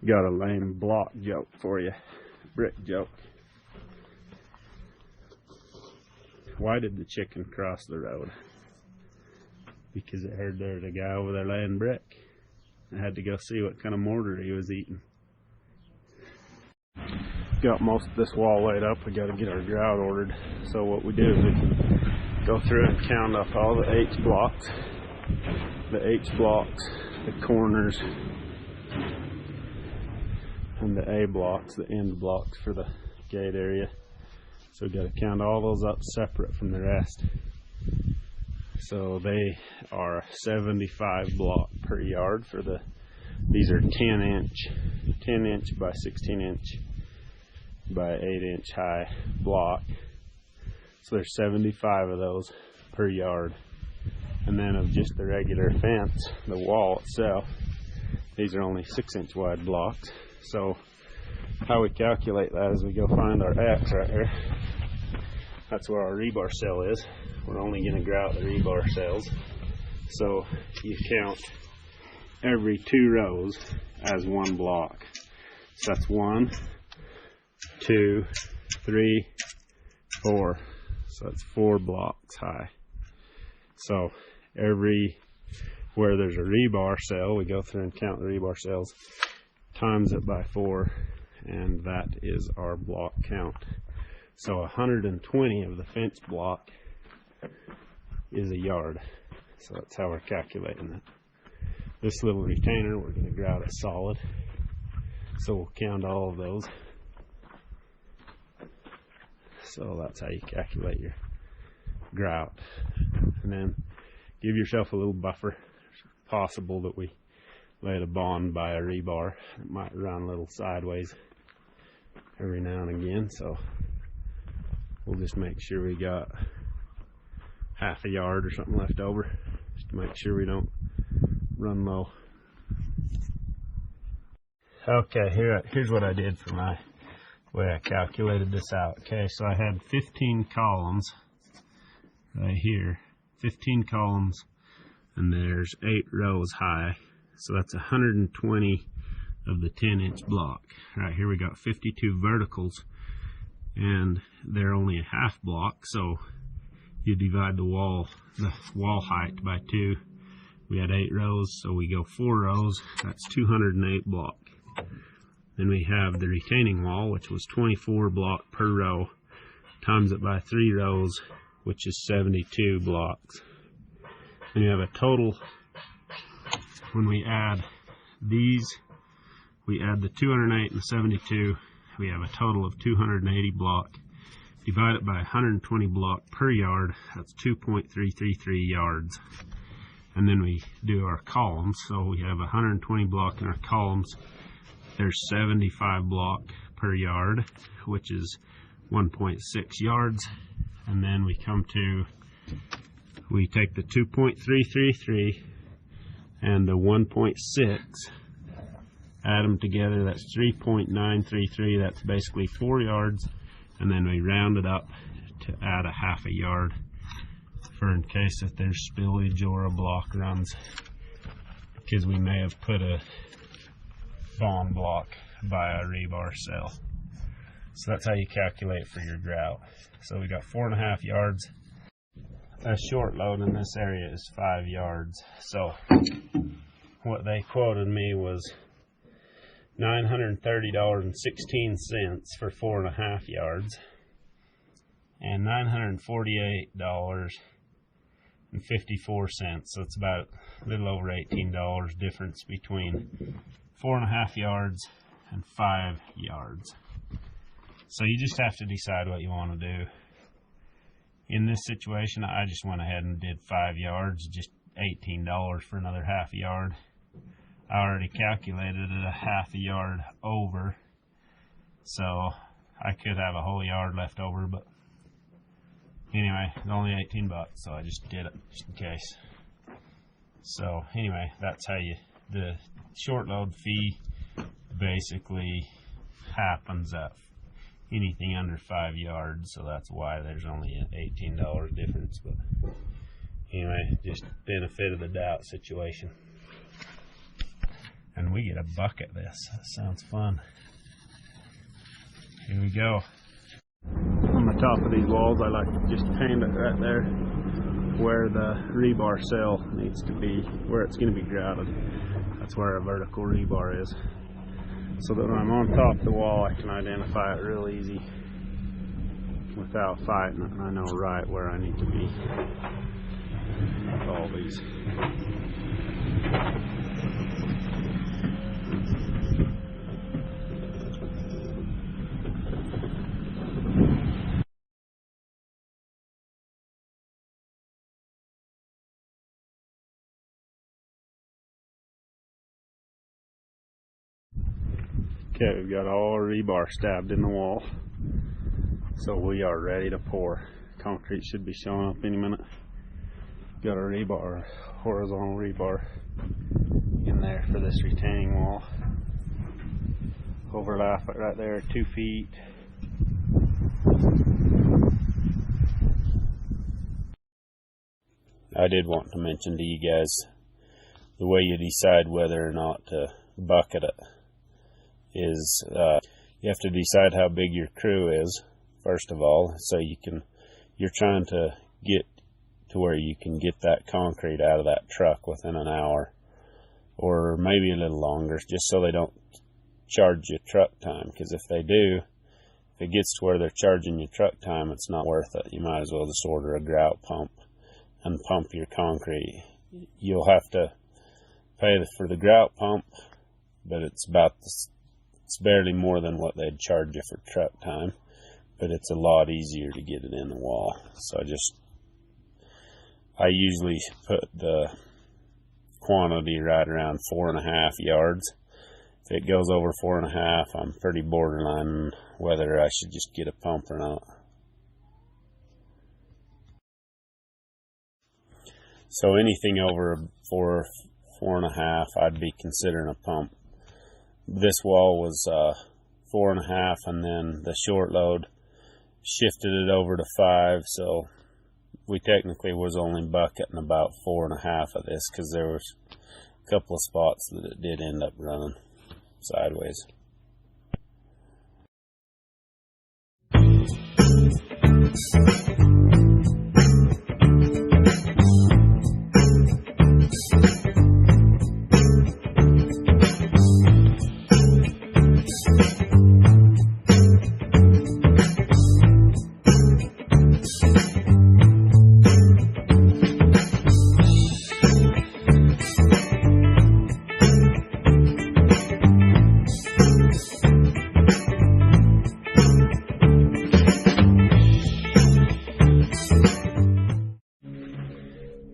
Got a lame block joke for you. Brick joke. Why did the chicken cross the road? Because it heard there was a guy over there laying brick. I had to go see what kind of mortar he was eating. Got most of this wall laid up. We got to get our grout ordered. So what we do is we can go through and count up all the H blocks, the corners, and the A blocks, the end blocks for the gate area. So we got to count all those up separate from the rest. So they are 75 block per yard for the. These are 10 inch by 16 inch by 8 inch high block. So there's 75 of those per yard. And then of just the regular fence, the wall itself, these are only 6 inch wide blocks. So how we calculate that is we go find our X right here. That's where our rebar cell is. We're only going to grout the rebar cells. So you count every 2 rows as 1 block. So that's 1, 2, 3, 4. So that's 4 blocks high. So where there's a rebar cell, we go through and count the rebar cells, times it by 4, and that is our block count. So 120 of the fence block is a yard. So that's how we're calculating it. This little retainer, we're going to grout it solid. So we'll count all of those. So that's how you calculate your grout. And then give yourself a little buffer. It's possible that we laid a bond by a rebar. It might run a little sideways every now and again. So we'll just make sure we got half a yard or something left over, just to make sure we don't run low. Okay, here's what I did for my way I calculated this out. Okay, so I had 15 columns right here, 15 columns, and there's 8 rows high. So that's 120 of the 10-inch block. Right here we got 52 verticals, and they're only a half block, so you divide the wall height by 2. We had 8 rows, so we go 4 rows. That's 208 block. Then we have the retaining wall, which was 24 block per row, times it by 3 rows, which is 72 blocks. Then you have a total, when we add these, we add the 208 and the 72, we have a total of 280 block. Divide it by 120 block per yard, that's 2.333 yards. And then we do our columns, so we have 120 block in our columns. There's 75 block per yard, which is 1.6 yards. And then we take the 2.333 and the 1.6, add them together, that's 3.933, that's basically 4 yards. And then we round it up to add a half a yard for in case if there's spillage or a block runs, because we may have put a bond block by a rebar cell. So that's how you calculate for your grout. So we got 4.5 yards. A short load in this area is 5 yards. So what they quoted me was $930.16 for 4.5 yards, and $948.54. So it's about a little over $18 difference between 4.5 yards and 5 yards. So you just have to decide what you want to do. In this situation, I just went ahead and did 5 yards, just $18 for another half a yard. I already calculated it a half a yard over, so I could have a whole yard left over, but anyway, it's only 18 bucks, so I just did it just in case. So anyway, that's how the short load fee basically happens at anything under 5 yards, so that's why there's only an $18 difference. But anyway, just benefit of the doubt situation. and we get a bucket this. That sounds fun. Here we go. On the top of these walls, I like to just paint it right there where the rebar cell needs to be, where it's going to be grouted. That's where a vertical rebar is. So that when I'm on top of the wall, I can identify it real easy without fighting it, and I know right where I need to be with all these. Okay, we've got all our rebar stabbed in the wall, so we are ready to pour. Concrete should be showing up any minute. Got our rebar, horizontal rebar in there for this retaining wall. Overlap it right there, 2 feet. I did want to mention to you guys the way you decide whether or not to bucket it is you have to decide how big your crew is first of all, so you're trying to get to where you can get that concrete out of that truck within an hour or maybe a little longer, just so they don't charge you truck time, because if they do, if it gets to where they're charging you truck time, it's not worth it. You might as well just order a grout pump and pump your concrete. You'll have to pay for the grout pump, but it's barely more than what they'd charge you for truck time, but it's a lot easier to get it in the wall. So I usually put the quantity right around 4.5 yards. If it goes over 4.5, I'm pretty borderline whether I should just get a pump or not. So anything over 4.5, I'd be considering a pump. This wall was 4.5, and then the short load shifted it over to 5, so we technically was only bucketing about 4.5 of this, because there was a couple of spots that it did end up running sideways.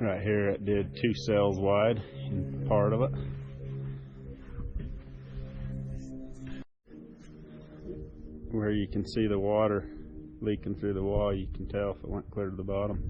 Right here it did 2 cells wide in part of it. Where you can see the water leaking through the wall, you can tell if it went clear to the bottom.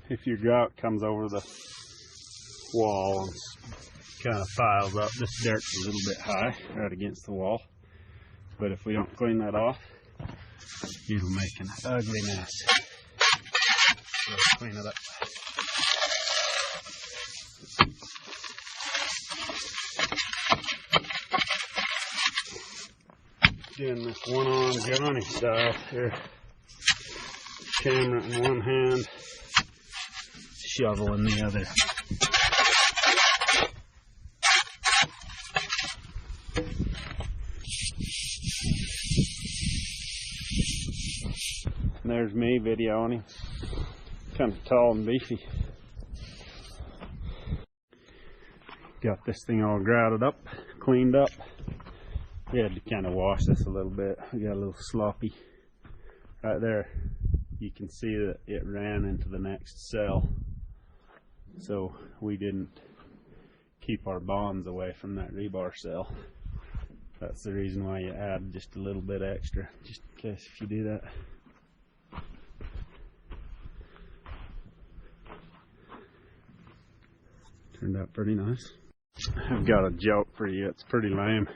If your grout comes over the wall and kind of piles up, this dirt's a little bit high right against the wall, but if we don't clean that off, it'll make an ugly mess. So let's clean it up. Doing this one-arm Johnny style here. Camera in one hand, shovel in the other. And there's me videoing him. Kind of tall and beefy. Got this thing all grouted up, cleaned up. We had to kind of wash this a little bit. We got a little sloppy right there. You can see that it ran into the next cell, so we didn't keep our bonds away from that rebar cell. That's the reason why you add just a little bit extra, just in case if you do that. Turned out pretty nice. I've got a joke for you. It's pretty lame,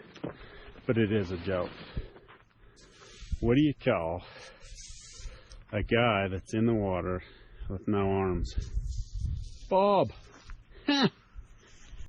but it is a joke. What do you call a guy that's in the water with no arms? Bob!